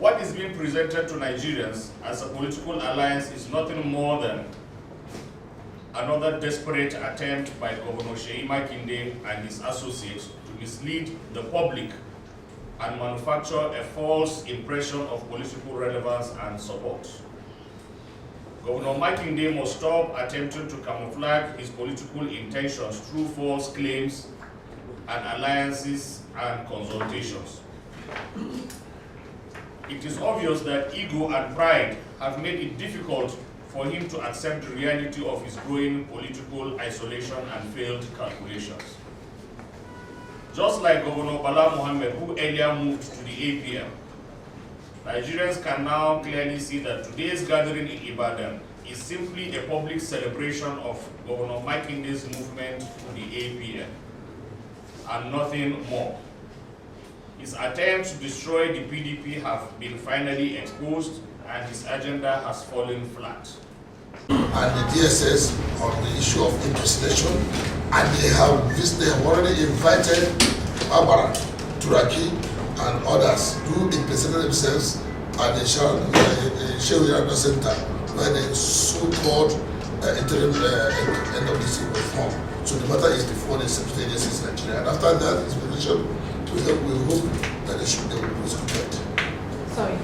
What is being presented to Nigerians as a political alliance is nothing more than another desperate attempt by Governor Wike-backed and his associates to mislead the public and manufacture a false impression of political relevance and support. Governor Wike-backed must stop attempting to camouflage his political intentions through false claims and alliances and consultations. It is obvious that ego and pride have made it difficult for him to accept the reality of his growing political isolation and failed calculations. Just like Governor Bala Mohammed, who earlier moved to the APM, Nigerians can now clearly see that today's gathering in Ibadan is simply a public celebration of Governor Wike-backd's movement to the APM, and nothing more. His attempts to destroy the PDP have been finally exposed, and his agenda has fallen flat. And the DSS on the issue of impersonation, and they have already invited Abara, Turaki, and others to impersonate themselves at the Shehu Center, where the so-called interim NWC was formed. So the matter is before the security agencies in Nigeria. And after that, we hope that they will prosecute. Sorry.